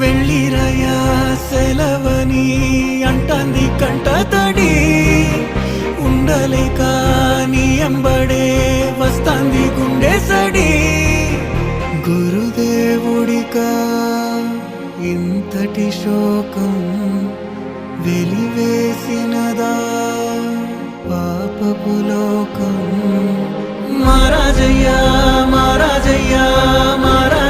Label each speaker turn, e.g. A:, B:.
A: వెళ్ళిరయా సెలవని అంటాంది కంట తడి ఉండలేక నీ ఎంబడే వస్తాంది గుండె సడి గురుదేవుడికా ఇంతటి శోకం వెలివేసినదా పాపపు లోకం మహారాజయ్యా మహారాజయ్యా మహారాజయ్యా